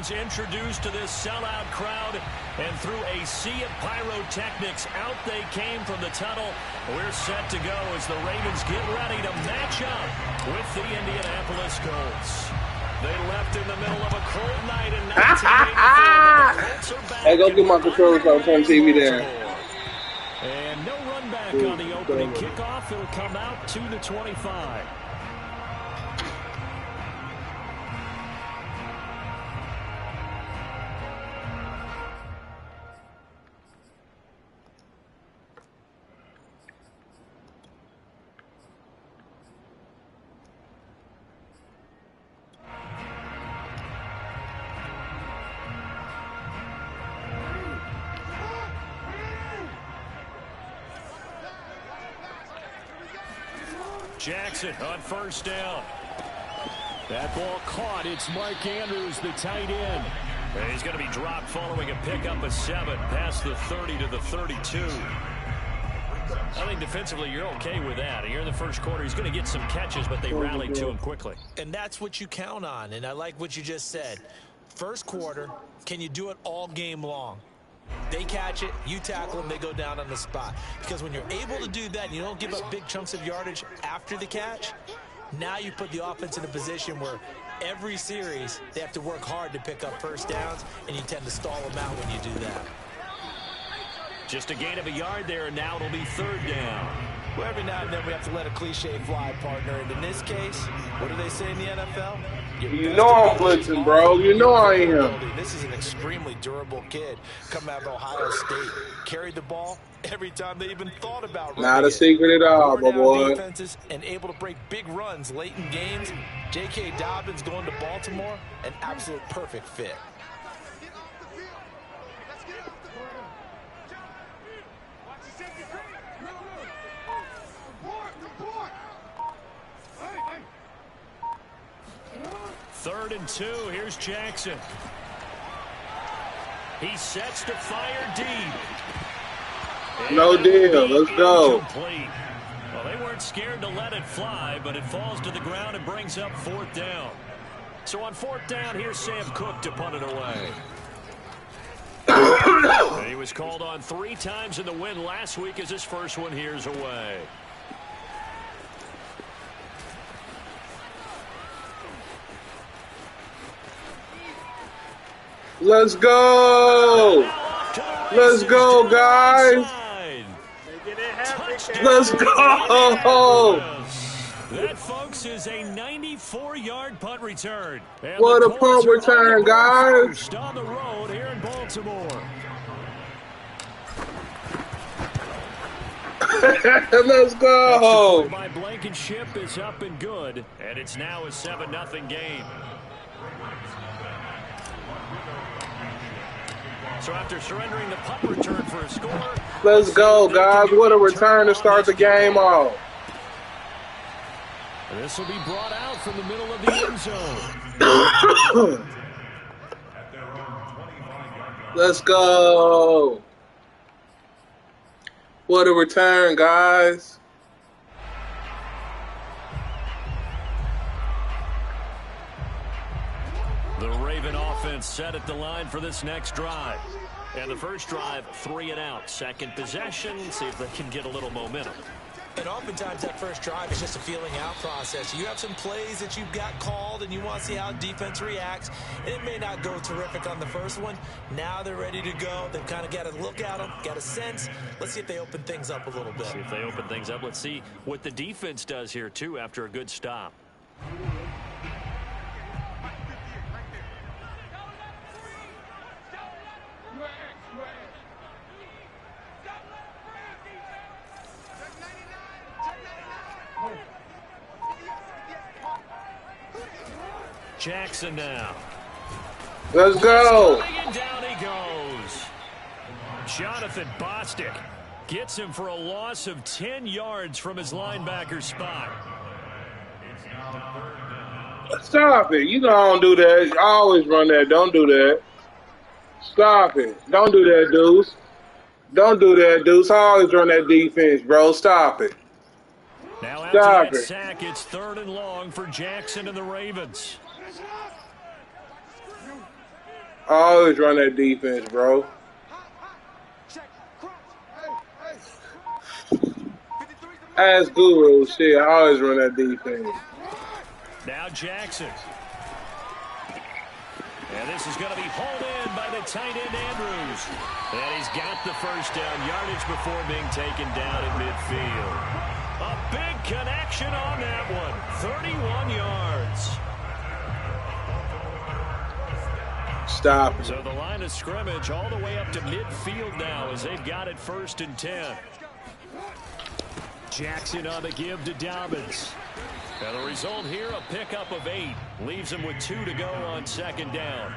fans introduced to this sellout crowd, and through a sea of pyrotechnics, out they came from the tunnel. We're set to go as the Ravens get ready to match up with the Indianapolis Colts. They left in the middle of a cold night in 1984. The Colts are back. Hey, go get my controller so I can turn TV there. And no run back on the opening kickoff. It'll come out to the 25. Jackson on first down. That ball caught. It's Mark Andrews, the tight end. And he's going to be dropped following a pickup of 7 past the 30 to the 32. I think defensively you're okay with that. Here in the first quarter, he's going to get some catches, but they rallied to him quickly. And that's what you count on, and I like what you just said. First quarter, can you do it all game long? They catch it, you tackle them, they go down on the spot. Because when you're able to do that and you don't give up big chunks of yardage after the catch, now you put the offense in a position where every series they have to work hard to pick up first downs, and you tend to stall them out when you do that. Just a gain of a yard there, and now it'll be third down. Well, every now and then we have to let a cliche fly, partner. And in this case, what do they say in the NFL? You know I'm blitzing, bro. You know I am. This is an extremely durable kid coming out of Ohio State. Carried the ball every time they even thought about running. Not a secret at all, my boy. Defenses and able to break big runs late in games. J.K. Dobbins going to Baltimore, an absolute perfect fit. Third and 2. Here's Jackson. He sets to fire deep. No deal. Let's go. Incomplete. Well, they weren't scared to let it fly, but it falls to the ground and brings up fourth down. So on fourth down, here's Sam Cook to punt it away. He was called on 3 times in the win last week as his first one here's away. Let's go. Let's go, guys. Let's go. That, folks, is a 94-yard punt return. And what a punt return, guys. On the road here in Baltimore. Let's go. By Blankenship is up and good, and it's now a 7-0 game. So after surrendering the punt return for a score. Let's go, guys. What a return to start the game off. This will be brought out from the middle of the end zone. Let's go. What a return, guys. The Raven offense set at the line for this next drive. And the first drive, 3 and out. Second possession, see if they can get a little momentum. And oftentimes that first drive is just a feeling out process. You have some plays that you've got called and you want to see how defense reacts. And it may not go terrific on the first one. Now they're ready to go. They've kind of got to look at them, got a sense. Let's see if they open things up a little bit. See if they open things up. Let's see what the defense does here, too, after a good stop. Jackson now. Let's go. And down he goes. Jonathan Bostic gets him for a loss of 10 yards from his linebacker spot. Stop it. You know I don't do that. I always run that. Don't do that. Stop it. Don't do that, Deuce. Don't do that, Deuce. I always run that defense, bro. Stop it. Now after that sack, it's 3rd and long for Jackson and the Ravens. Always run that defense, bro. Ask Guru, shit, I always run that defense. Now Jackson. And this is going to be hauled in by the tight end Andrews. And he's got the first down yardage before being taken down at midfield. A big connection on that one. 31 yards. Stop it. So the line of scrimmage all the way up to midfield now as they've got it 1st and 10. Jackson on the give to Dobbins. And the result here, a pickup of 8. Leaves him with 2 to go on 2nd down.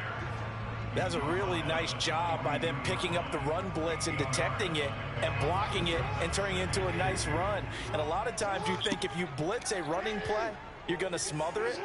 That's a really nice job by them picking up the run blitz and detecting it and blocking it and turning it into a nice run. And a lot of times you think if you blitz a running play, you're going to smother it.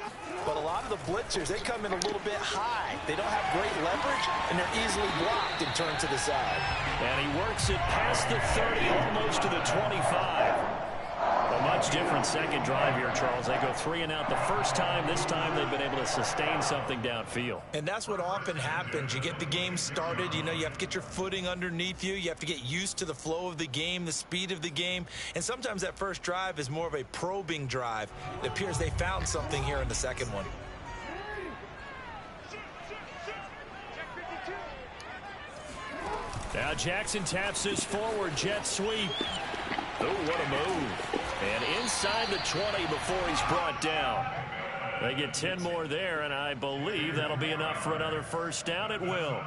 But a lot of the blitzers, they come in a little bit high. They don't have great leverage, and they're easily blocked and turned to the side. And he works it past the 30, almost to the 25. A much different second drive here, Charles. They go 3 and out the first time. This time they've been able to sustain something downfield. And that's what often happens. You get the game started. You know, you have to get your footing underneath you. You have to get used to the flow of the game, the speed of the game. And sometimes that first drive is more of a probing drive. It appears they found something here in the second one. Now Jackson taps his forward jet sweep. Oh, what a move. And inside the 20 before he's brought down. They get 10 more there, and I believe that'll be enough for another first down. It will.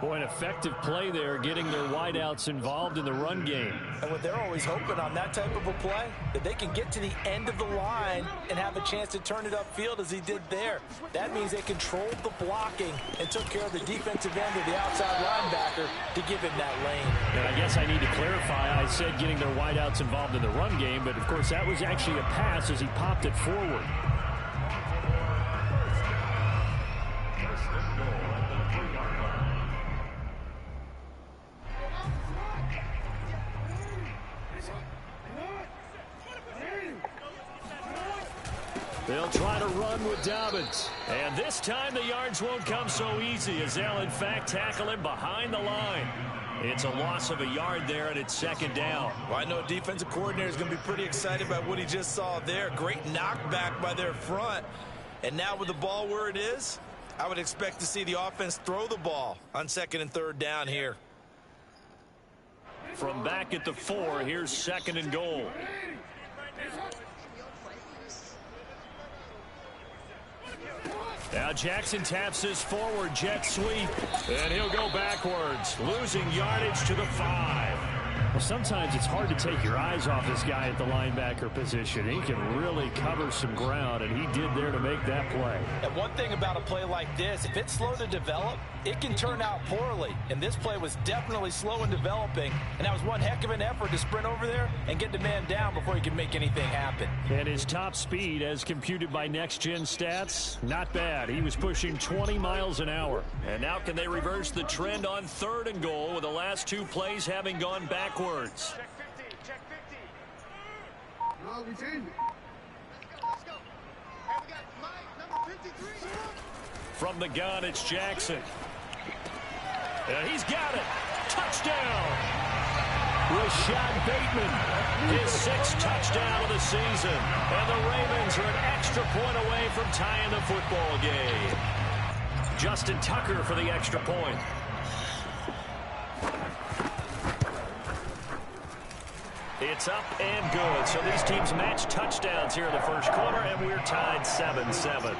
Boy, an effective play there, getting their wideouts involved in the run game. And what they're always hoping on that type of a play, that they can get to the end of the line and have a chance to turn it upfield as he did there. That means they controlled the blocking and took care of the defensive end of the outside linebacker to give him that lane. And I guess I need to clarify, I said getting their wideouts involved in the run game, but of course that was actually a pass as he popped it forward. They'll try to run with Dobbins. And this time the yards won't come so easy as they'll in fact tackle him behind the line. It's a loss of a yard there, and it's 2nd down. Well, I know defensive coordinator is going to be pretty excited about what he just saw there. Great knockback by their front. And now with the ball where it is, I would expect to see the offense throw the ball on 2nd and 3rd down here. From back at the 4, here's 2nd and goal. Now Jackson taps his forward jet sweep, and he'll go backwards, losing yardage to the 5. Well, sometimes it's hard to take your eyes off this guy at the linebacker position. He can really cover some ground, and he did there to make that play. And one thing about a play like this, if it's slow to develop, it can turn out poorly. And this play was definitely slow in developing, and that was one heck of an effort to sprint over there and get the man down before he could make anything happen. And his top speed, as computed by Next Gen Stats, not bad. He was pushing 20 miles an hour. And now can they reverse the trend on 3rd and goal with the last 2 plays having gone backwards? Check 50, check 50. No, we changed it. Let's go. Hey, we got Mike, number 53. From the gun, it's Jackson. And he's got it. Touchdown. Rashad Bateman, his 6th touchdown of the season. And the Ravens are an extra point away from tying the football game. Justin Tucker for the extra point. It's up and good. So these teams match touchdowns here in the first quarter, and we're tied 7-7.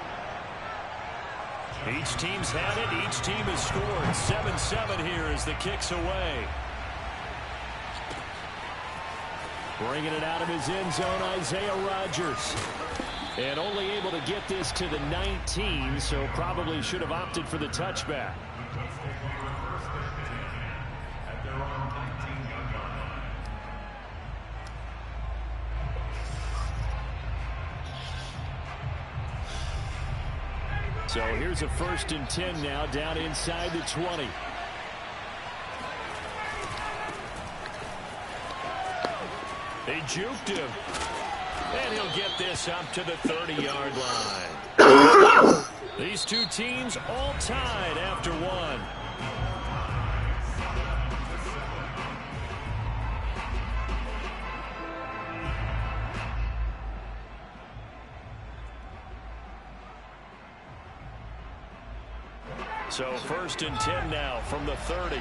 Each team's had it. Each team has scored. 7-7 here as the kick's away. Bringing it out of his end zone, Isaiah Rodgers. And only able to get this to the 19, so probably should have opted for the touchback. So here's a 1st and 10 now, down inside the 20. They juked him. And he'll get this up to the 30-yard line. These two teams all tied after one. So 1st and 10 now from the 30.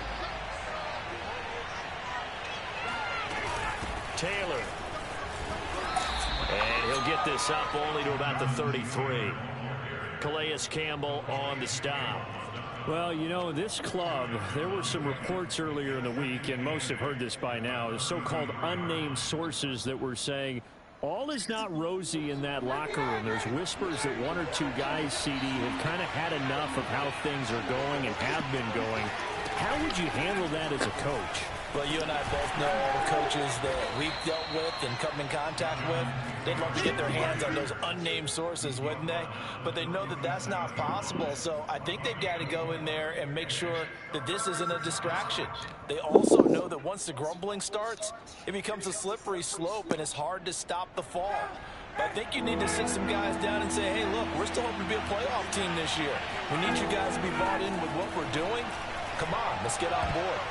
Taylor. And he'll get this up only to about the 33. Calais Campbell on the stop. Well, you know, this club, there were some reports earlier in the week, and most have heard this by now, the so-called unnamed sources that were saying all is not rosy in that locker room. There's whispers that one or two guys, CD, have kind of had enough of how things are going and have been going. How would you handle that as a coach? Well, you and I both know all the coaches that we've dealt with and come in contact with. They'd love to get their hands on those unnamed sources, wouldn't they? But they know that that's not possible. So I think they've got to go in there and make sure that this isn't a distraction. They also know that once the grumbling starts, it becomes a slippery slope and it's hard to stop the fall. But I think you need to sit some guys down and say, hey, look, we're still hoping to be a playoff team this year. We need you guys to be bought in with what we're doing. Come on, let's get on board.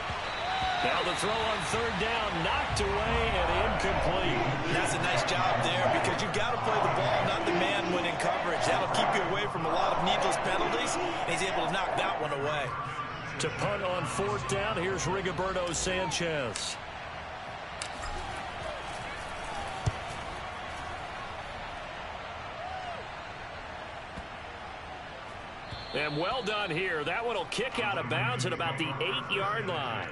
Now the throw on 3rd down, knocked away and incomplete. That's a nice job there because you've got to play the ball, not the man when in coverage. That'll keep you away from a lot of needless penalties. And he's able to knock that one away. To punt on 4th down, here's Rigoberto Sanchez. And well done here. That one will kick out of bounds at about the 8-yard line.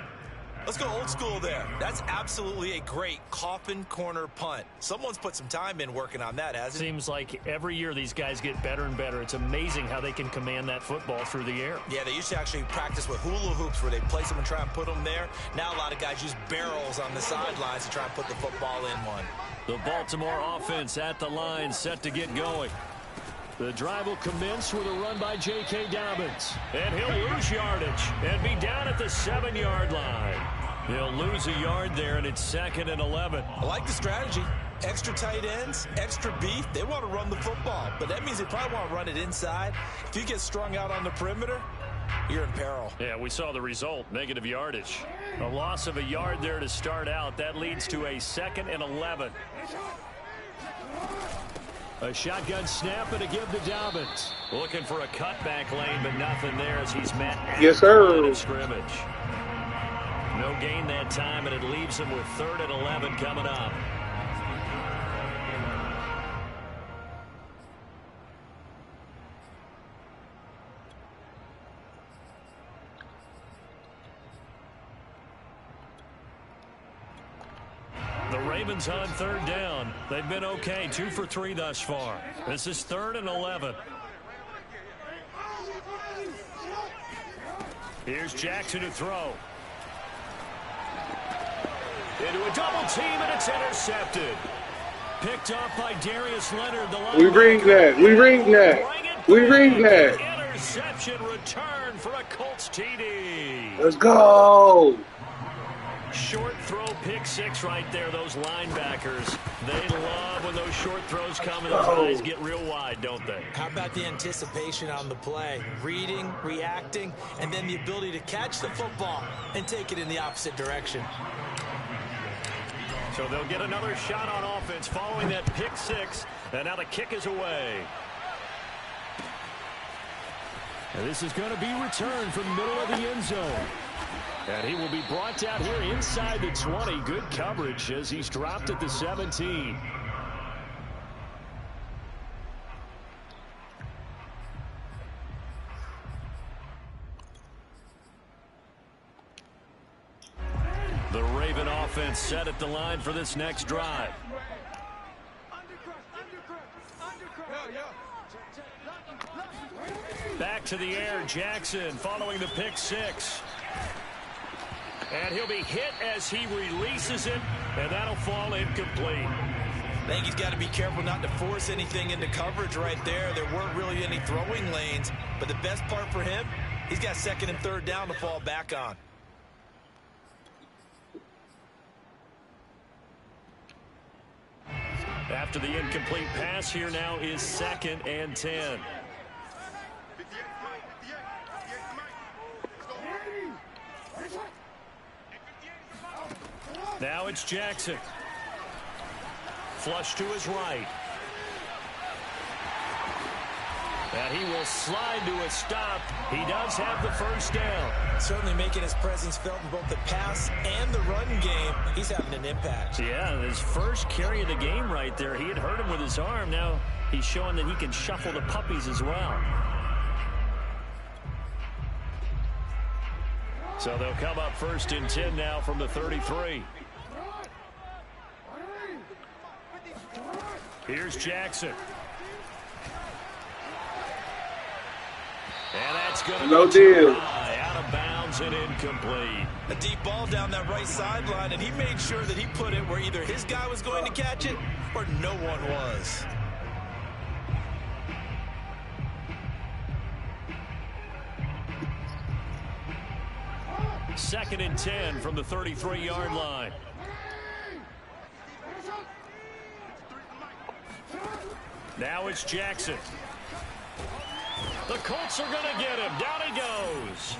Let's go old school there. That's absolutely a great coffin corner punt. Someone's put some time in working on that, hasn't it? Seems like every year these guys get better and better. It's amazing how they can command that football through the air. Yeah, they used to actually practice with hula hoops where they place them and try and put them there. Now a lot of guys use barrels on the sidelines to try and put the football in one. The Baltimore offense at the line, set to get going. The drive will commence with a run by J.K. Dobbins. And he'll lose yardage and be down at the 7-yard line. He'll lose a yard there, and it's 2nd and 11. I like the strategy. Extra tight ends, extra beef. They want to run the football, but that means they probably want to run it inside. If you get strung out on the perimeter, you're in peril. Yeah, we saw the result, negative yardage. A loss of a yard there to start out. That leads to a 2nd and 11. A shotgun snap and a give to Dobbins. Looking for a cutback lane, but nothing there as he's met at the line of scrimmage. No gain that time, and it leaves him with 3rd and 11 coming up. The Ravens on 3rd down. They've been okay, 2 for 3 thus far. This is 3rd and 11. Here's Jackson to throw. Into a double team, and it's intercepted. Picked off by Darius Leonard. The We read that. We read that. We read that. Interception return for a Colts TD. Let's go. Short throw, pick 6 right there. Those linebackers, they love when those short throws come and those guys get real wide, don't they? How about the anticipation on the play? Reading, reacting, and then the ability to catch the football and take it in the opposite direction. So they'll get another shot on offense following that pick 6, and now the kick is away. And this is going to be returned from the middle of the end zone. And he will be brought down here inside the 20. Good coverage as he's dropped at the 17. The Raven offense set at the line for this next drive. Back to the air, Jackson following the pick 6. And he'll be hit as he releases it, and that'll fall incomplete. I think he's got to be careful not to force anything into coverage right there. There weren't really any throwing lanes, but the best part for him, he's got 2nd and 3rd down to fall back on. After the incomplete pass, here now is 2nd and 10. Now it's Jackson. Flush to his right. And he will slide to a stop. He does have the first down. Certainly making his presence felt in both the pass and the run game. He's having an impact. Yeah, his first carry of the game right there. He had hurt him with his arm. Now he's showing that he can shuffle the puppies as well. So they'll come up 1st and 10 now from the 33. Here's Jackson. And that's going to No go too deal. high, out of bounds and incomplete. A deep ball down that right sideline, and he made sure that he put it where either his guy was going to catch it or no one was. Second and 10 from the 33-yard line. Now it's Jackson. The Colts are going to get him. Down he goes.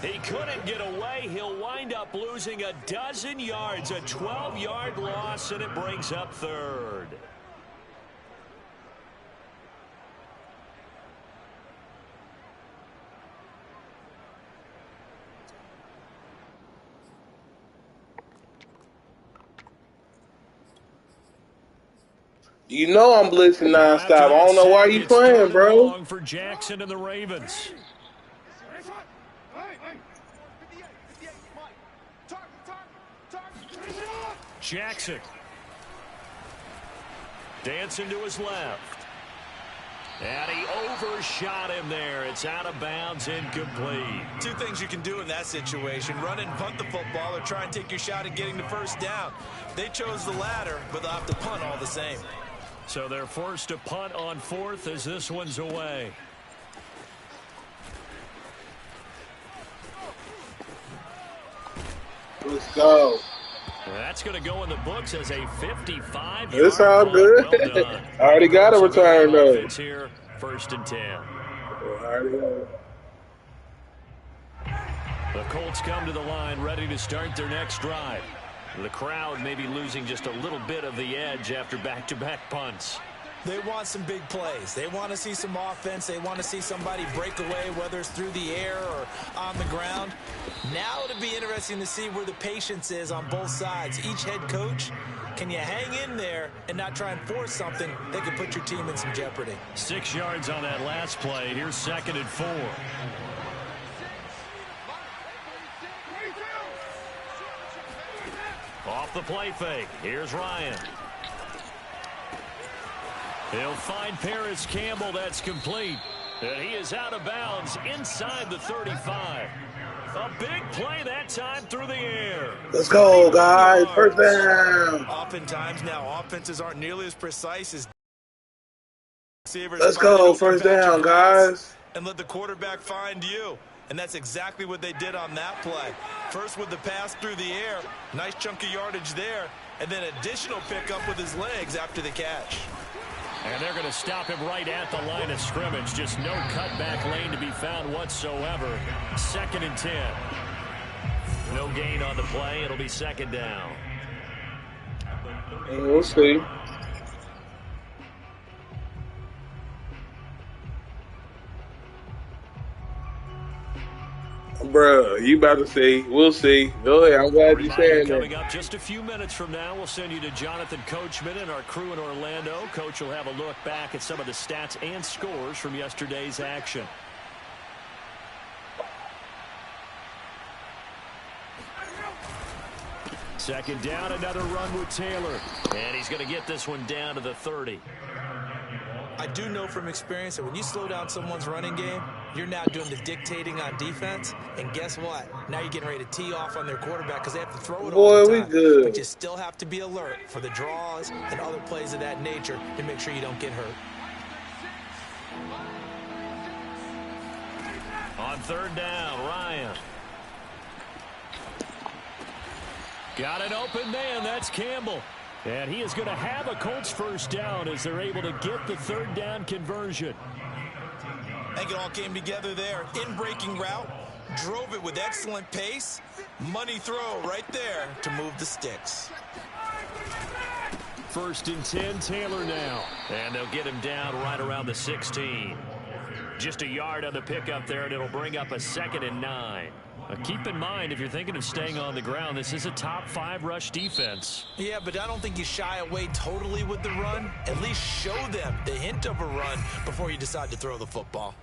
He couldn't get away. He'll wind up losing a dozen yards, a 12-yard loss, and it brings up 3rd. You know I'm blitzing nonstop. I don't know why you playing, bro. For Jackson and the Ravens. Jackson. Dancing to his left. And he overshot him there. It's out of bounds, incomplete. Two things you can do in that situation: run and punt the football, or try and take your shot at getting the first down. They chose the latter, but they'll have to punt all the same. So they're forced to punt on 4th as this one's away. Let's go. That's going to go in the books as a 55-yard. It's all good. Well done. I already got a return, though. It's here, 1st and 10. I already got it. The Colts come to the line ready to start their next drive. The crowd may be losing just a little bit of the edge after back-to-back punts. They want some big plays. They want to see some offense. They want to see somebody break away, whether it's through the air or on the ground. Now it'll be interesting to see where the patience is on both sides. Each head coach, can you hang in there and not try and force something that could put your team in some jeopardy? 6 yards on that last play. Here's 2nd and 4. Off the play fake. Here's Ryan. He'll find Paris Campbell. That's complete. And he is out of bounds inside the 35. A big play that time through the air. Let's go, guys. First down. Oftentimes now, offenses aren't nearly as precise as receivers. Let's go. First down, guys. And let the quarterback find you. And that's exactly what they did on that play. First with the pass through the air. Nice chunk of yardage there. And then additional pickup with his legs after the catch. And they're going to stop him right at the line of scrimmage. Just no cutback lane to be found whatsoever. 2nd and 10. No gain on the play. It'll be 2nd down. We'll see. Bruh, you about to see. We'll see. Go ahead. I'm glad you're saying that. Coming up just a few minutes from now, we'll send you to Jonathan Coachman and our crew in Orlando. Coach will have a look back at some of the stats and scores from yesterday's action. Second down, another run with Taylor. And he's going to get this one down to the 30. I do know from experience that when you slow down someone's running game, you're now doing the dictating on defense. And guess what? Now you're getting ready to tee off on their quarterback because they have to throw it all the time. We good. But you still have to be alert for the draws and other plays of that nature to make sure you don't get hurt. On 3rd down, Ryan. Got an open man. That's Campbell. And he is going to have a Colts first down as they're able to get the third down conversion. I think it all came together there. In-breaking route, drove it with excellent pace. Money throw right there to move the sticks. 1st and 10, Taylor now. And they'll get him down right around the 16. Just a yard on the pickup there, and it'll bring up a 2nd and 9. Keep in mind, if you're thinking of staying on the ground, this is a top 5 rush defense. Yeah, but I don't think you shy away totally with the run. At least show them the hint of a run before you decide to throw the football.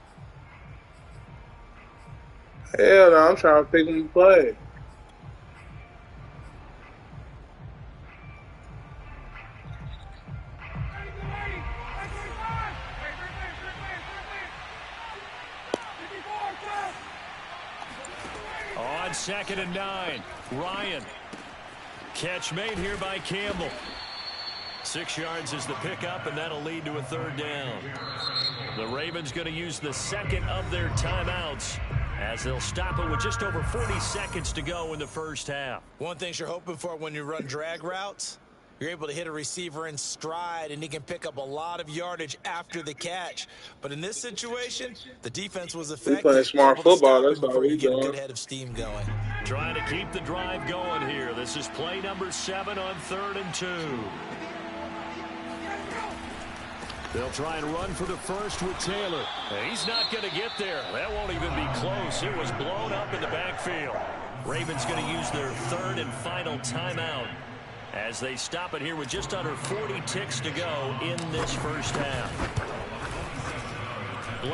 Hell no, I'm trying to pick him to play. On 2nd and 9, Ryan. Catch made here by Campbell. 6 yards is the pickup, and that'll lead to a 3rd down. The Ravens going to use the 2nd of their timeouts as they'll stop it with just over 40 seconds to go in the first half. One thing you're hoping for when you run drag routes, you're able to hit a receiver in stride, and he can pick up a lot of yardage after the catch. But in this situation, the defense was effective. We playing smart football. That's all we get a doing. good head of steam going. Trying to keep the drive going here. This is play number 7 on 3rd and 2. They'll try and run for the first with Taylor. He's not going to get there. That won't even be close. It was blown up in the backfield. Ravens going to use their 3rd and final timeout as they stop it here with just under 40 ticks to go in this first half.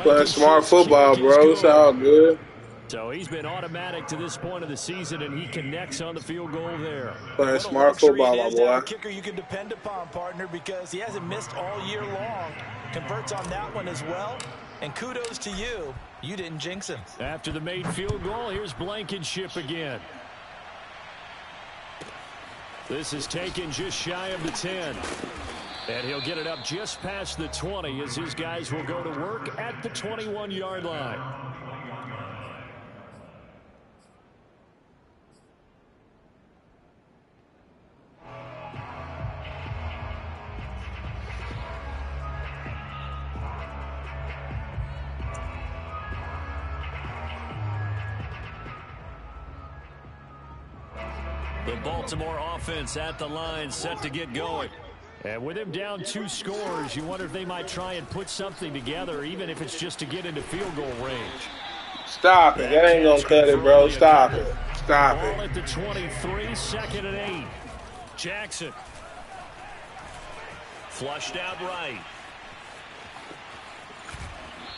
Playing smart football, bro. It's all good. So he's been automatic to this point of the season, and he connects on the field goal there. Playing smart football, my boy. Kicker you can depend upon, partner, because he hasn't missed all year long. Converts on that one as well. And kudos to you. You didn't jinx him. After the made field goal, here's Blankenship again. This is taken just shy of the 10. And he'll get it up just past the 20 as his guys will go to work at the 21-yard line. The Baltimore offense at the line, set to get going. And with him down 2 scores, you wonder if they might try and put something together, even if it's just to get into field goal range. Stop it. That ain't going to cut it, bro. Stop it. Stop Ball it. at the 23, 2nd and 8. Jackson. Flushed out right.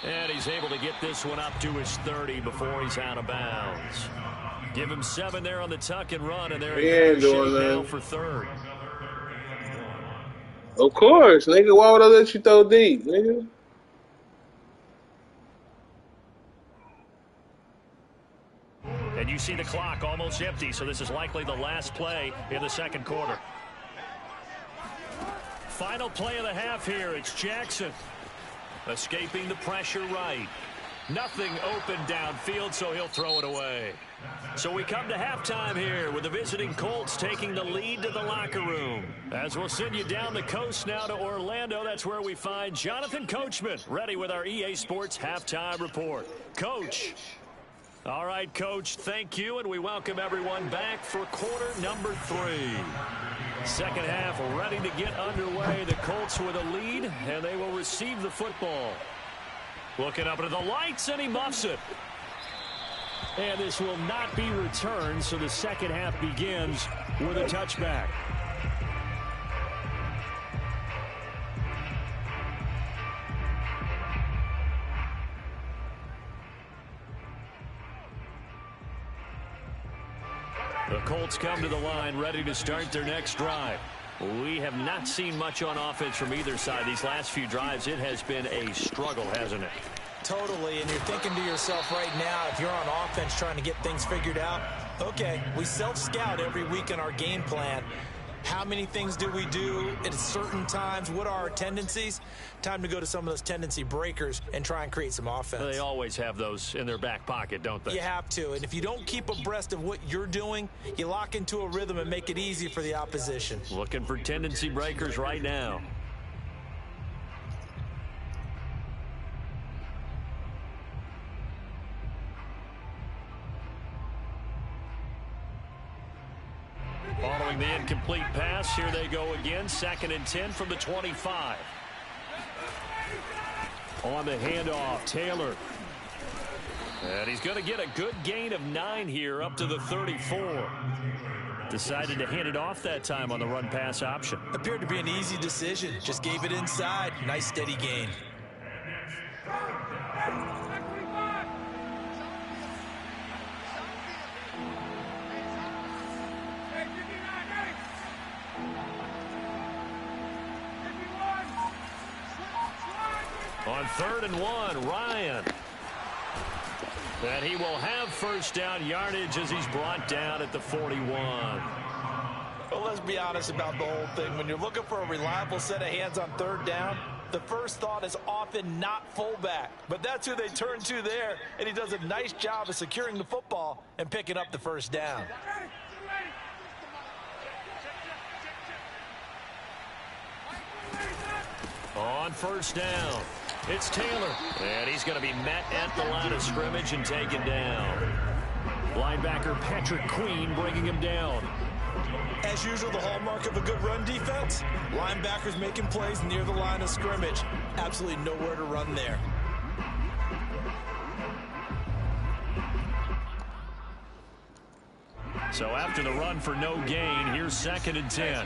And he's able to get this one up to his 30 before he's out of bounds. Give him 7 there on the tuck and run, and they're in shape now for 3rd. Of course, nigga. Why would I let you throw deep, nigga? And you see the clock almost empty, so this is likely the last play in the 2nd quarter. Final play of the half here. It's Jackson. Escaping the pressure right. Nothing open downfield, so he'll throw it away. So we come to halftime here with the visiting Colts taking the lead to the locker room. As we'll send you down the coast now to Orlando, that's where we find Jonathan Coachman, ready with our EA Sports Halftime Report. Coach. All right, Coach, thank you, and we welcome everyone back for quarter number 3. Second half ready to get underway. The Colts with a lead, and they will receive the football. Looking up into the lights, and he muffs it. And this will not be returned, so the second half begins with a touchback. The Colts come to the line ready to start their next drive. We have not seen much on offense from either side. These last few drives, it has been a struggle, hasn't it? Totally, and you're thinking to yourself right now, if you're on offense trying to get things figured out, okay, we self-scout every week in our game plan. How many things do we do at certain times? What are our tendencies? Time to go to some of those tendency breakers and try and create some offense. They always have those in their back pocket, don't they? You have to. And if you don't keep abreast of what you're doing, you lock into a rhythm and make it easy for the opposition. Looking for tendency breakers right now. Following the incomplete pass, here they go again. 2nd and 10 from the 25. On the handoff, Taylor. And he's going to get a good gain of 9 here up to the 34. Decided to hand it off that time on the run-pass option. Appeared to be an easy decision. Just gave it inside. Nice steady gain. On 3rd and 1, Ryan. And he will have first down yardage as he's brought down at the 41. Well, let's be honest about the whole thing. When you're looking for a reliable set of hands on 3rd down, the first thought is often not fullback. But that's who they turn to there, and he does a nice job of securing the football and picking up the first down. On 1st down, it's Taylor. And he's going to be met at the line of scrimmage and taken down. Linebacker Patrick Queen bringing him down. As usual, the hallmark of a good run defense, linebackers making plays near the line of scrimmage. Absolutely nowhere to run there. So after the run for no gain, here's 2nd and 10.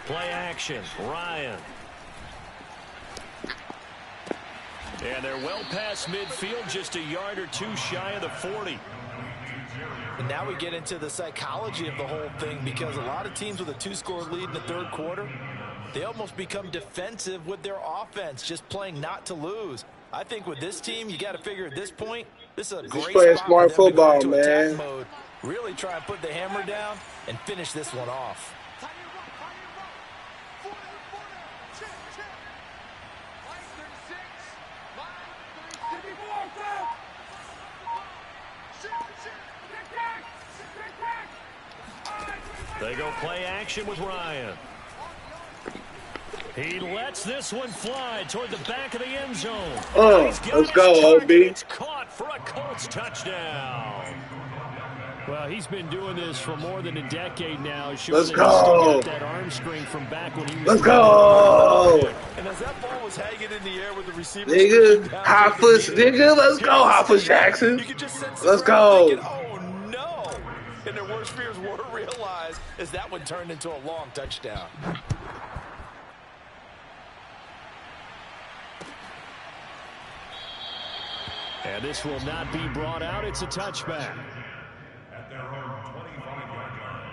Play action, Ryan. And they're well past midfield, just a yard or two shy of the 40. And now we get into the psychology of the whole thing, because a lot of teams with a 2-score lead in the 3rd quarter, they almost become defensive with their offense, just playing not to lose. I think with this team, you got to figure at this point, this is a great playing spot smart for them football, to go into man. attack mode, really try and put the hammer down and finish this one off. They go play action with Ryan. He lets this one fly toward the back of the end zone. Let's go, OB. It's caught for a Colts touchdown. Well, he's been doing this for more than a decade now. Let's go. That arm strength from back when he was. Let's go. And as that ball was hanging in the air with the receiver, Nigga, Hoppus, nigga, let's go, Hoppus Jackson. Let's go. Thinking, oh no! And their worst fears were realized as that one turned into a long touchdown. And this will not be brought out. It's a touchback. At their own 25-yard line.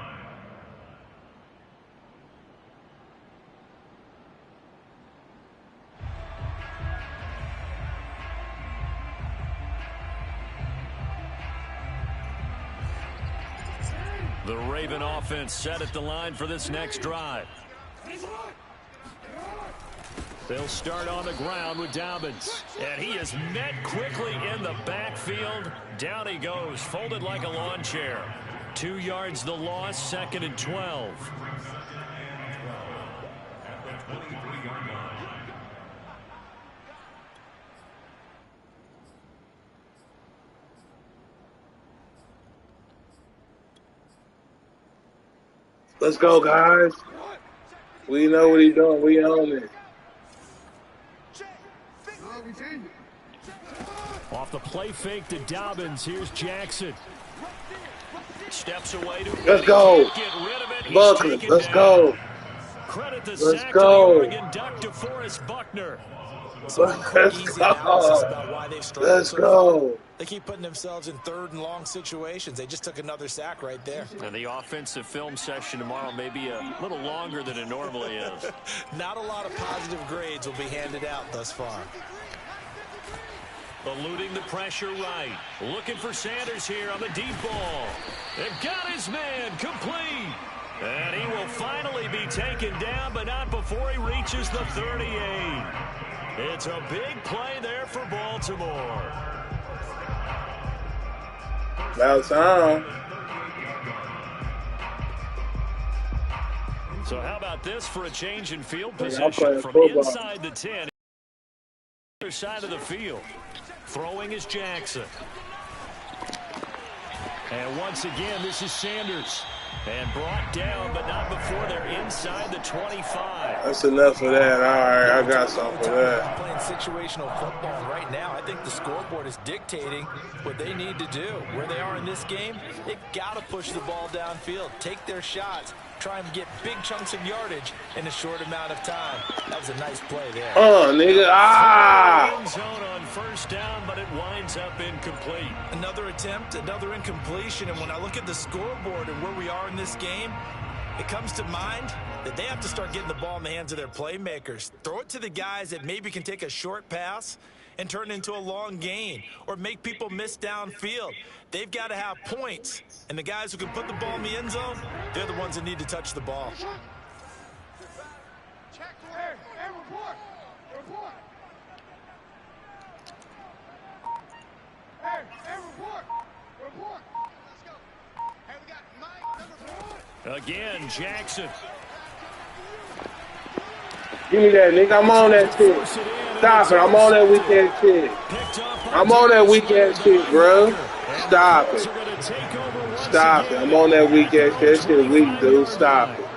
The Raven offense set at the line for this next drive. They'll start on the ground with Dobbins. And he is met quickly in the backfield. Down he goes, folded like a lawn chair. 2 yards the loss, 2nd and 12. At the 23-yard line. Let's go, guys. We know what he's doing. We own it. Off the play fake to Dobbins. Here's Jackson. Steps away to Let's go. get rid of it. He's Buckner, taken let's down. go. Credit the Let's sack go. to the Oregon Duck to Forrest Buckner. Let's Easy go. analysis about why they've struggled Let's so go. far. They keep putting themselves in 3rd and long situations. They just took another sack right there. And the offensive film session tomorrow may be a little longer than it normally is. Not a lot of positive grades will be handed out thus far. Eluding the pressure right. Looking for Sanders here on the deep ball. They've got his man complete. And he will finally be taken down, but not before he reaches the 38. It's a big play there for Baltimore. About time. So how about this for a change in field I'm position playing from football. inside the 10, other side of the field. Throwing is Jackson. And once again, this is Sanders. And brought down, but not before they're inside the 25. That's enough of that. All right, I got something for that. Playing situational football right now. I think the scoreboard is dictating what they need to do. Where they are in this game, they've got to push the ball downfield, take their shots, try and get big chunks of yardage in a short amount of time. That was a nice play there. Nigga, End zone on first down, but it winds up incomplete. Another attempt, another incompletion, and when I look at the scoreboard and where we are in this game, it comes to mind that they have to start getting the ball in the hands of their playmakers. Throw it to the guys that maybe can take a short pass and turn it into a long gain or make people miss downfield. They've got to have points, and the guys who can put the ball in the end zone, they're the ones that need to touch the ball. Check, hey, report. Report. Hey, report. Report. Let's go. Hey, we got Mike, number 4. Again, Jackson. give me that, nigga. I'm on that shit. Stop it. I'm on that weekend shit. I'm on that weekend shit, bro. Stop it. Stop it. I'm on that weekend shit. That shit weak, dude. Stop it. All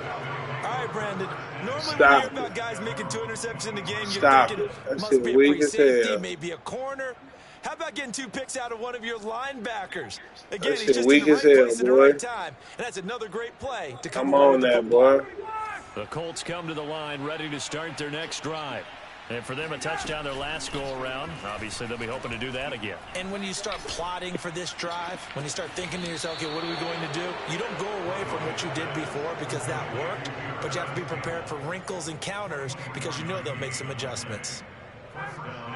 right, Brandon. Normally Stop when you hear about guys making 2 interceptions in the game, you're Stop thinking it. That must shit be a weak free as safety, hell. maybe a corner. How about getting 2 picks out of one of your linebackers? Again, That he's shit just weak in the as right hell, place at the boy. right time. And that's another great play to come I'm away on with the that, football. boy. The Colts come to the line ready to start their next drive. And for them, a touchdown their last go-around. Obviously, they'll be hoping to do that again. And when you start plotting for this drive, when you start thinking to yourself, okay, what are we going to do? You don't go away from what you did before because that worked, but you have to be prepared for wrinkles and counters because you know they'll make some adjustments.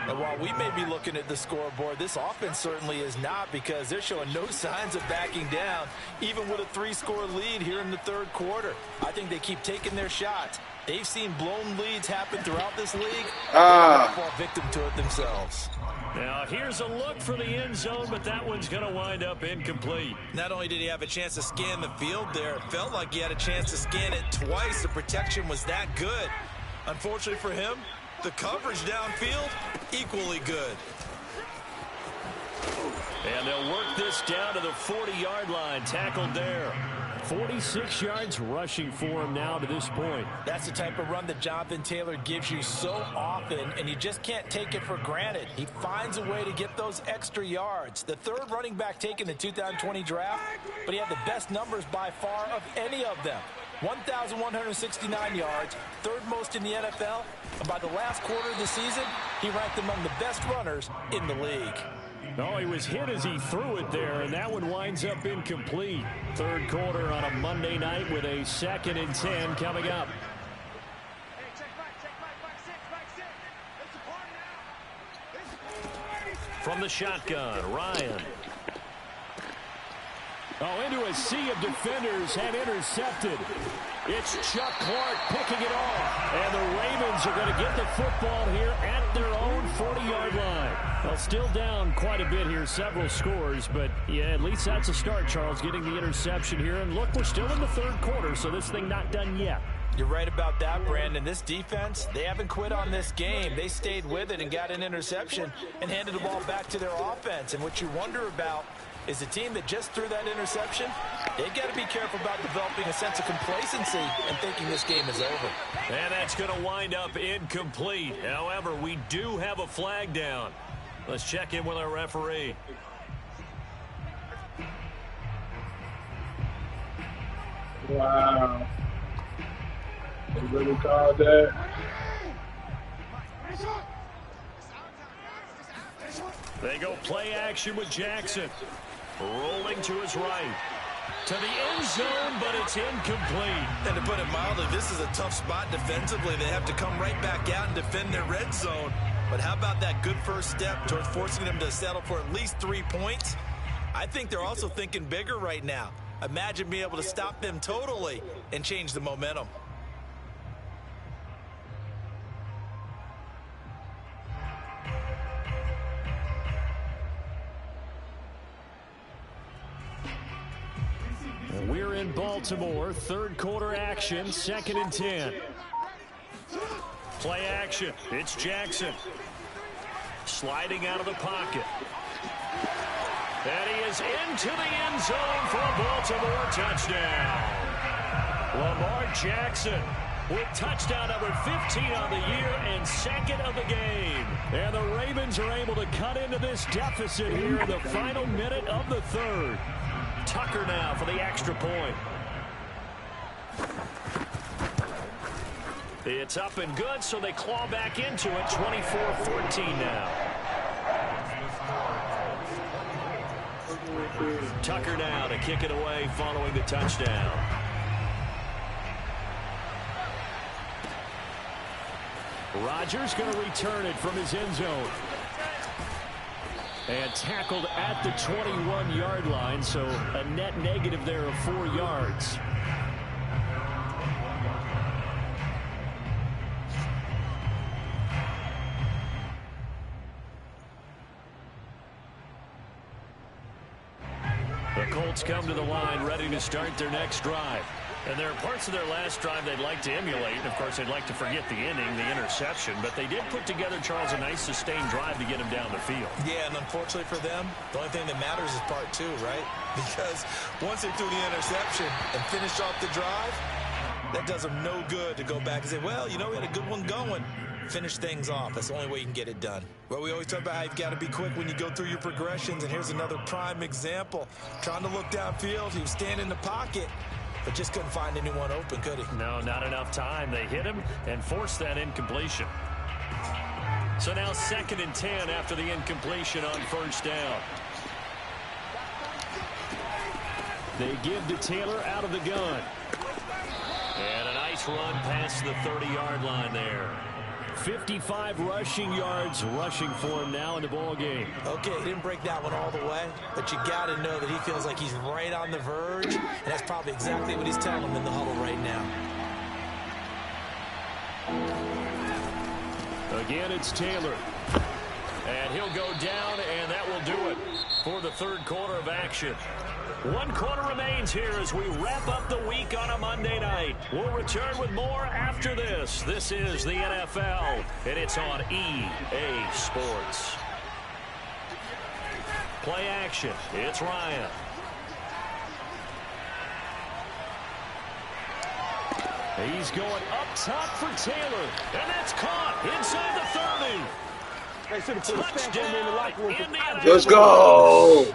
And while we may be looking at the scoreboard, this offense certainly is not because they're showing no signs of backing down, even with a 3-score lead here in the third quarter. I think they keep taking their shots. They've seen blown leads happen throughout this league. They're not fall victim to it themselves. Now, here's a look for the end zone, but that one's going to wind up incomplete. Not only did he have a chance to scan the field there, it felt like he had a chance to scan it twice. The protection was that good. Unfortunately for him, the coverage downfield, equally good. And they'll work this down to the 40-yard line, tackled there. 46 yards rushing for him now to this point. That's the type of run that Jonathan Taylor gives you so often, and you just can't take it for granted. He finds a way to get those extra yards. The third running back taken in the 2020 draft, but he had the best numbers by far of any of them. 1,169 yards, third most in the NFL, and by the last quarter of the season, he ranked among the best runners in the league. Oh, he was hit as he threw it there, and that one winds up incomplete. Third quarter on a Monday night with a 2nd and 10 coming up. Hey, check back, 6. It's a party now. From the shotgun, Ryan. Oh, into a sea of defenders and intercepted. It's Chuck Clark picking it off. And the Ravens are going to get the football here at their own 40-yard line. Well, still down quite a bit here, several scores. But, yeah, at least that's a start, Charles, getting the interception here. And, look, we're still in the third quarter, so this thing not done yet. You're right about that, Brandon. This defense, they haven't quit on this game. They stayed with it and got an interception and handed the ball back to their offense. And what you wonder about is a team that just threw that interception, they've got to be careful about developing a sense of complacency and thinking this game is over. And that's going to wind up incomplete. However, we do have a flag down. Let's check in with our referee. Wow. They really called that? They go play action with Jackson. Rolling to his right. To the end zone, but it's incomplete. And to put it mildly, this is a tough spot defensively. They have to come right back out and defend their red zone. But how about that good first step towards forcing them to settle for at least 3 points? I think they're also thinking bigger right now. Imagine being able to stop them totally and change the momentum. We're in Baltimore, third quarter action, 2nd and 10. Play action. It's Jackson. Sliding out of the pocket. And he is into the end zone for a Baltimore touchdown. Lamar Jackson with touchdown number 15 on the year and 2nd of the game. And the Ravens are able to cut into this deficit here in the final minute of the third. Tucker now for the extra point. It's up and good, so they claw back into it. 24-14 now. Tucker now to kick it away following the touchdown. Rodgers going to return it from his end zone. And tackled at the 21-yard line, so a net negative there of 4 yards. The Colts come to the line ready to start their next drive. And there are parts of their last drive they'd like to emulate. Of course, they'd like to forget the ending, the interception. But they did put together, Charles, a nice sustained drive to get him down the field. Yeah, and unfortunately for them, the only thing that matters is part 2, right? Because once they threw the interception and finished off the drive, that does them no good to go back and say, well, you know, we had a good one going. Finish things off. That's the only way you can get it done. Well, we always talk about how you've got to be quick when you go through your progressions, and here's another prime example. Trying to look downfield, he was standing in the pocket, but just couldn't find anyone open, could he? No, not enough time. They hit him and forced that incompletion. So now 2nd and 10 after the incompletion on first down. They give to Taylor out of the gun. And a nice run past the 30-yard line there. 55 rushing yards rushing for him now in the ball game. Okay, he didn't break that one all the way, but you got to know that he feels like he's right on the verge, and that's probably exactly what he's telling him in the huddle right now. Again, it's Taylor. And he'll go down, and that will do it for the third quarter of action. 1 quarter remains here as we wrap up the week on a Monday night. We'll return with more after this. This is the NFL, and it's on EA Sports. Play action. It's Ryan. He's going up top for Taylor. And that's caught inside the 30. Touchdown, Indianapolis. Let's go.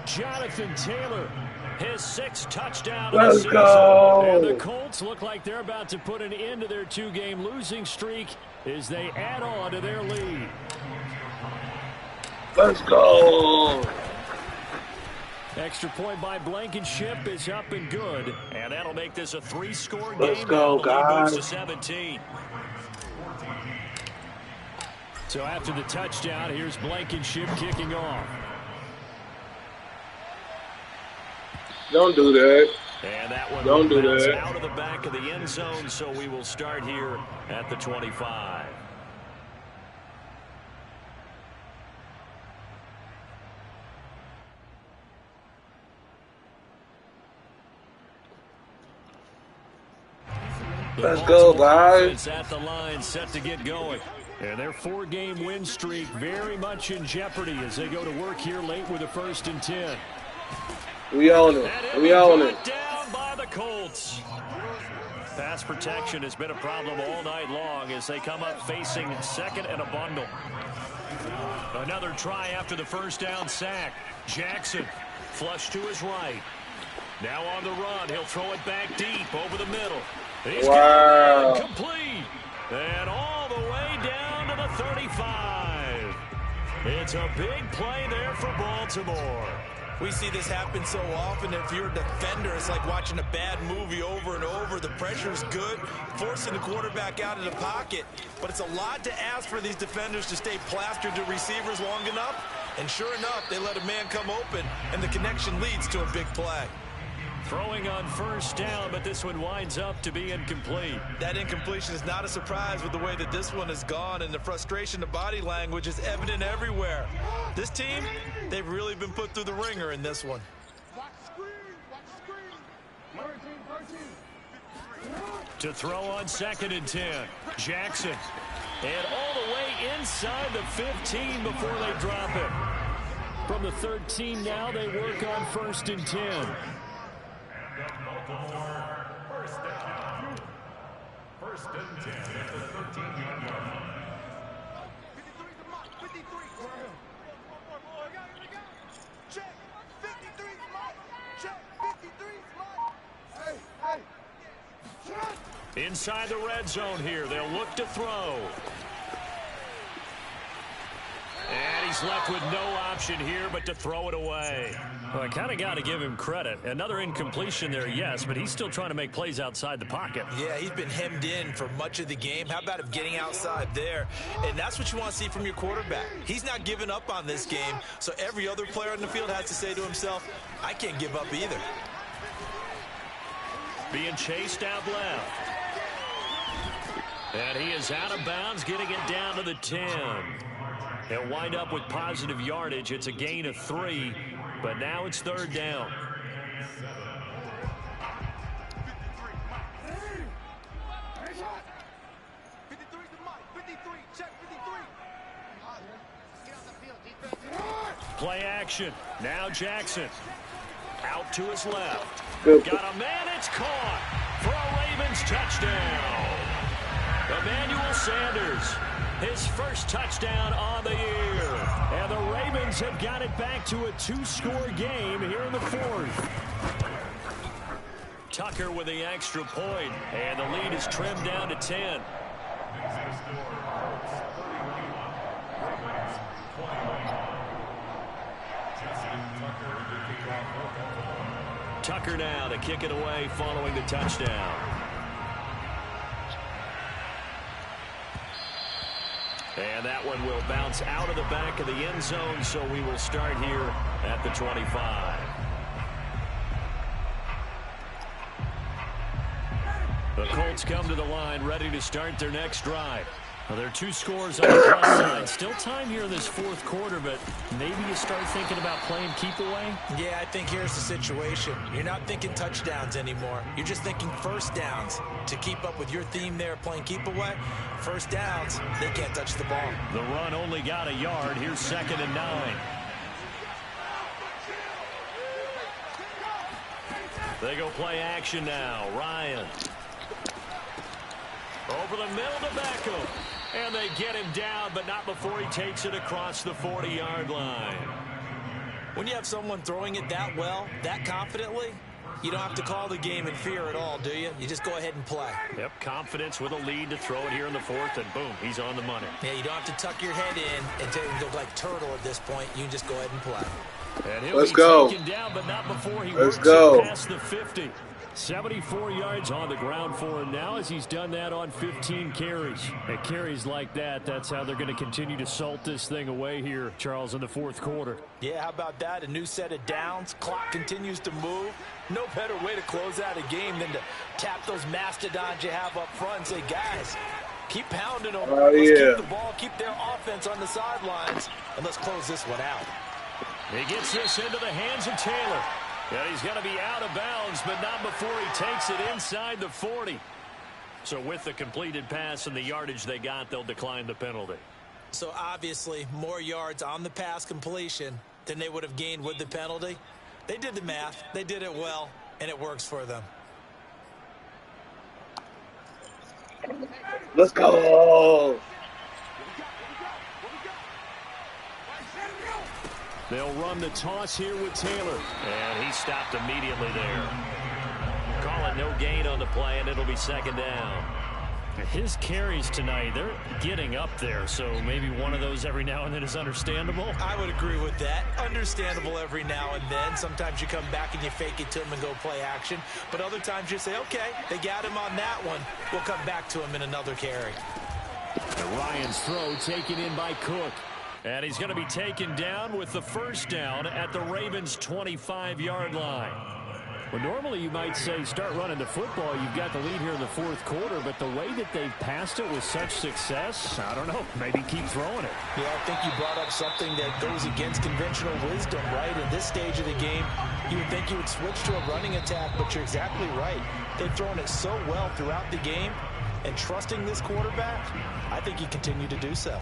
Jonathan Taylor, his 6th touchdown Let's of the season. go. and the Colts look like they're about to put an end to their 2-game losing streak as they add on to their lead. Let's go. Extra point by Blankenship is up and good. And that'll make this a 3-score game. Let's go, The lead moves guys. to 17. So after the touchdown, here's Blankenship kicking off. Don't do that. And that one Don't do bounce that. out of the back of the end zone, so we will start here at the 25. Let's go, guys. It's at the line, set to get going. And their 4-game win streak very much in jeopardy as they go to work here late with a 1st and 10. We own it. And We own brought it. down by the Colts. Pass protection has been a problem all night long as they come up facing 2nd and a bundle. Another try after the first down sack. Jackson flush to his right. Now on the run. He'll throw it back deep over the middle. He's Wow. complete. And all the way down to the 35. It's a big play there for Baltimore. We see this happen so often. If you're a defender, it's like watching a bad movie over and over. The pressure's good, forcing the quarterback out of the pocket. But it's a lot to ask for these defenders to stay plastered to receivers long enough. And sure enough, they let a man come open, and the connection leads to a big play. Throwing on first down, but this one winds up to be incomplete. That incompletion is not a surprise with the way that this one has gone, and the frustration, the body language is evident everywhere. This team, they've really been put through the ringer in this one. To throw on 2nd and 10, Jackson. And all the way inside the 15 before they drop it. From the 13 now, they work on 1st and 10. First down. 1st and 10 at the 13-yard line. 53 to Mike. 53. Check. 53 Mike. Check. 53 Mike. Hey. Check. Inside the red zone here, they'll look to throw. And he's left with no option here but to throw it away. Well, I kind of got to give him credit. Another incompletion there, yes, but he's still trying to make plays outside the pocket. Yeah, he's been hemmed in for much of the game. How about him getting outside there? And that's what you want to see from your quarterback. He's not giving up on this game, so every other player on the field has to say to himself, I can't give up either. Being chased out left. And he is out of bounds, getting it down to the 10. He'll wind up with positive yardage. It's a gain of 3, but now it's 3rd down. Play action. Now Jackson. Out to his left. Got a man. It's caught for a Ravens touchdown. Emmanuel Sanders. His first touchdown on the year. And the Ravens have got it back to a 2-score game here in the 4th. Tucker with the extra point, and the lead is trimmed down to 10. Tucker now to kick it away following the touchdown. And that one will bounce out of the back of the end zone, so we will start here at the 25. The Colts come to the line, ready to start their next drive. Well, there are 2 scores on the plus side. Still time here in this 4th quarter, but maybe you start thinking about playing keep away? Yeah, I think here's the situation. You're not thinking touchdowns anymore. You're just thinking first downs. To keep up with your theme there, playing keep away, first downs, they can't touch the ball. The run only got a yard. Here's 2nd and 9. They go play action now. Ryan. Over the middle to Beckham. And they get him down, but not before he takes it across the 40-yard line. When you have someone throwing it that well, that confidently, you don't have to call the game in fear at all, do you? You just go ahead and play. Yep, confidence with a lead to throw it here in the 4th, and boom, he's on the money. Yeah, you don't have to tuck your head in and go like turtle at this point. You can just go ahead and play. And he'll Let's be go. taken down, but not before he Let's works go. it past the 50. 74 yards on the ground for him now as he's done that on 15 carries. And carries like that, that's how they're going to continue to salt this thing away here, Charles, in the 4th quarter. Yeah, how about that? A new set of downs. Clock continues to move. No better way to close out a game than to tap those mastodons you have up front and say, guys, keep pounding them. Let's keep the ball, keep their offense on the sidelines, and let's close this one out. He gets this into the hands of Taylor. And he's going to be out of bounds, but not before he takes it inside the 40. So with the completed pass and the yardage they got, they'll decline the penalty. So obviously more yards on the pass completion than they would have gained with the penalty. They did the math. They did it well, and it works for them. Let's go. They'll run the toss here with Taylor. And he stopped immediately there. Call it no gain on the play, and it'll be 2nd down. His carries tonight, they're getting up there, so maybe one of those every now and then is understandable. I would agree with that. Understandable every now and then. Sometimes you come back and you fake it to him and go play action. But other times you say, okay, they got him on that one. We'll come back to him in another carry. And Ryan's throw taken in by Cook. And he's going to be taken down with the first down at the Ravens' 25-yard line. Well, normally you might say start running the football. You've got the lead here in the fourth quarter, but the way that they've passed it with such success, I don't know, maybe keep throwing it. Yeah, I think you brought up something that goes against conventional wisdom, right? In this stage of the game, you would think you would switch to a running attack, but you're exactly right. They've thrown it so well throughout the game, and trusting this quarterback, I think you continue to do so.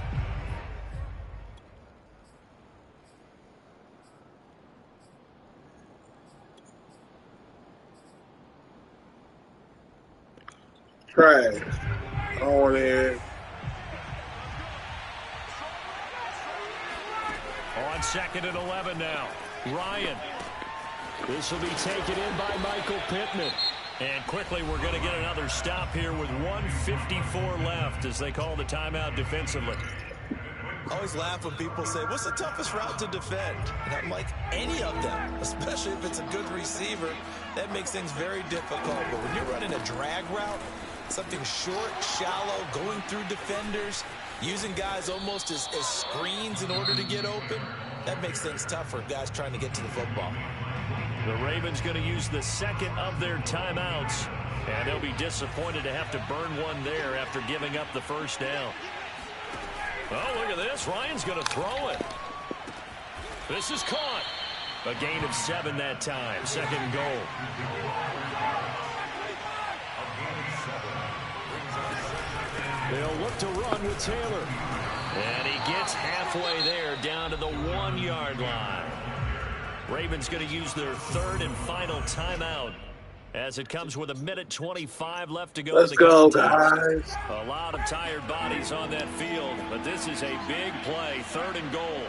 Trash. On there. On 2nd and 11 now. Ryan. This will be taken in by Michael Pittman. And quickly we're going to get another stop here with 1:54 left as they call the timeout defensively. I always laugh when people say, what's the toughest route to defend? And I'm like, any of them, especially if it's a good receiver. That makes things very difficult. But when you're running a drag route, something short, shallow, going through defenders, using guys almost as screens in order to get open, that makes things tough for guys trying to get to the football. The Ravens going to use the second of their timeouts, and they'll be disappointed to have to burn one there after giving up the first down. Oh, look at this. Ryan's going to throw it. This is caught. A gain of 7 that time. 2nd and goal. They'll look to run with Taylor. And he gets halfway there down to the 1-yard line. Ravens going to use their third and final timeout as it comes with 1:25 left to go. Let's go, guys. A lot of tired bodies on that field, but this is a big play. 3rd and goal.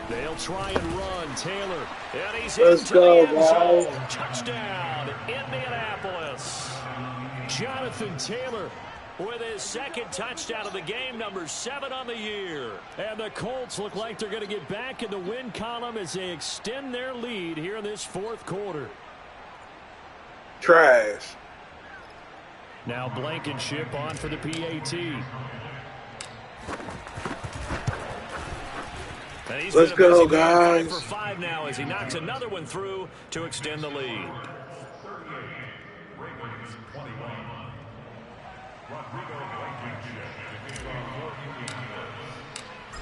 They'll try and run. Taylor. And he's Let's go, guys. Touchdown, Indianapolis. Jonathan Taylor with his 2nd touchdown of the game, number 7 on the year. And the Colts look like they're going to get back in the win column as they extend their lead here in this 4th quarter. Trash. Now Blankenship on for the PAT. And he's Let's go, guys. 5 for 5 now as he knocks another one through to extend the lead.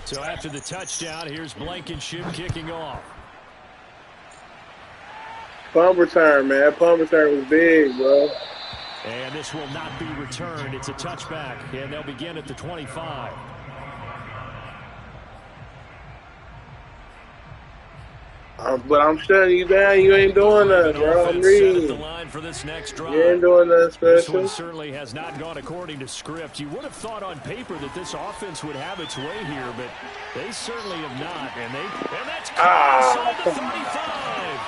So after the touchdown, here's Blankenship kicking off. Punt return, man. Punt return was big, bro. And this will not be returned. It's a touchback, and they'll begin at the 25. But I'm shutting you down. You ain't doing nothing, bro. I'm reading. The line for this next drive. You ain't doing nothing This special. one certainly has not gone according to script. You would have thought on paper that this offense would have its way here, but they certainly have not. And that's inside the 35.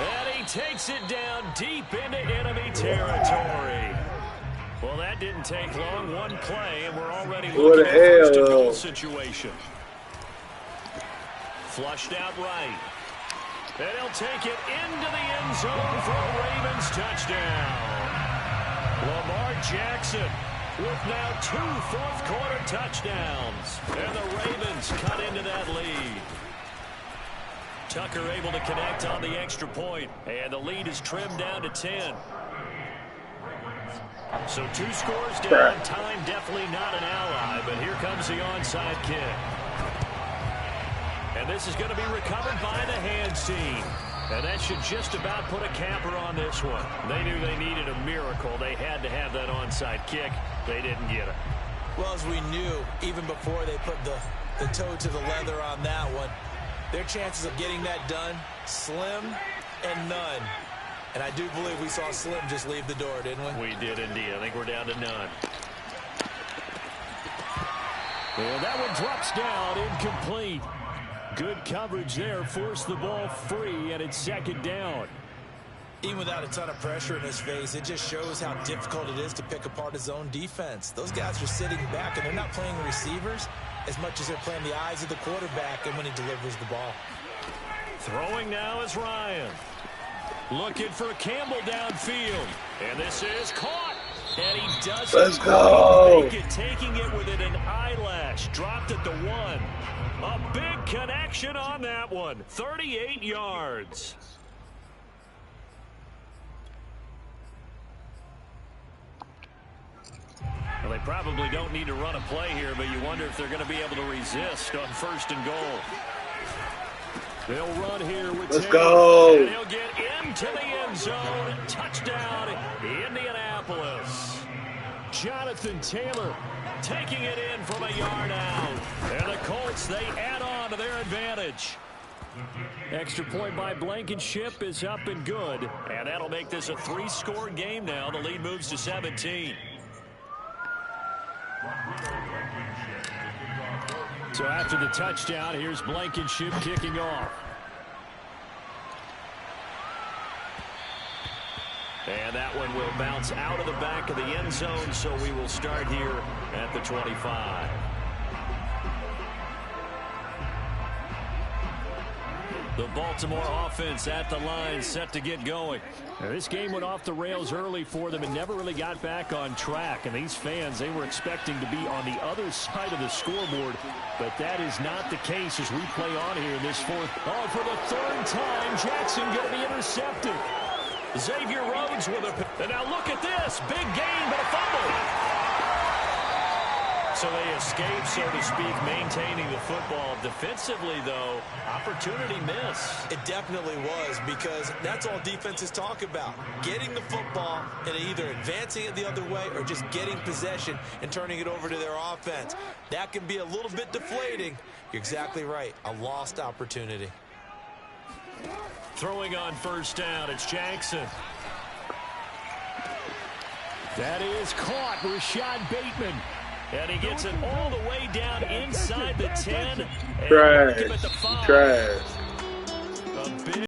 And he takes it down deep into enemy territory. Well, that didn't take long. One play, and we're already looking at a first-and-goal situation. Flushed out right. And he'll take it into the end zone for a Ravens touchdown. Lamar Jackson with now 2 fourth-quarter touchdowns. And the Ravens cut into that lead. Tucker able to connect on the extra point. And the lead is trimmed down to 10. So 2 scores down. Time definitely not an ally. But here comes the onside kick. And this is going to be recovered by the hands team. And that should just about put a capper on this one. They knew they needed a miracle. They had to have that onside kick. They didn't get it. Well, as we knew, even before they put the toe to the leather on that one, their chances of getting that done, slim and none. And I do believe we saw Slim just leave the door, didn't we? We did indeed. I think we're down to none. And that one drops down, incomplete. Good coverage there, forced the ball free, and it's 2nd down. Even without a ton of pressure in his face, it just shows how difficult it is to pick apart his own defense. Those guys are sitting back, and they're not playing receivers as much as they're playing the eyes of the quarterback and when he delivers the ball. Throwing now is Ryan. Looking for Campbell downfield. And this is caught. And he does Let's go. make it, taking it within an eyelash. Dropped at the 1. A big connection on that one. 38 yards. Well, they probably don't need to run a play here, but you wonder if they're going to be able to resist on 1st and goal. They'll run here with Let's Taylor, go. and he'll get into the end zone. Touchdown, Indianapolis. Jonathan Taylor taking it in from a yard out. And the Colts, they add on to their advantage. Extra point by Blankenship is up and good. And that'll make this a 3-score game now. The lead moves to 17. So after the touchdown, here's Blankenship kicking off. And that one will bounce out of the back of the end zone, so we will start here at the 25. The Baltimore offense at the line, set to get going. Now, this game went off the rails early for them and never really got back on track. And these fans, they were expecting to be on the other side of the scoreboard. But that is not the case as we play on here in this 4th. Oh, for the 3rd time, Jackson going to be intercepted. Xavier Rhodes with a... And now look at this. Big gain, but a fumble. So they escape, so to speak, maintaining the football. Defensively, though, opportunity miss. It definitely was, because that's all defenses talk about. Getting the football and either advancing it the other way or just getting possession and turning it over to their offense. That can be a little bit deflating. You're exactly right. A lost opportunity. Throwing on 1st down, it's Jackson. That is caught. Rashad Bateman. And he gets it all the way down inside the 10. Trash. Trash.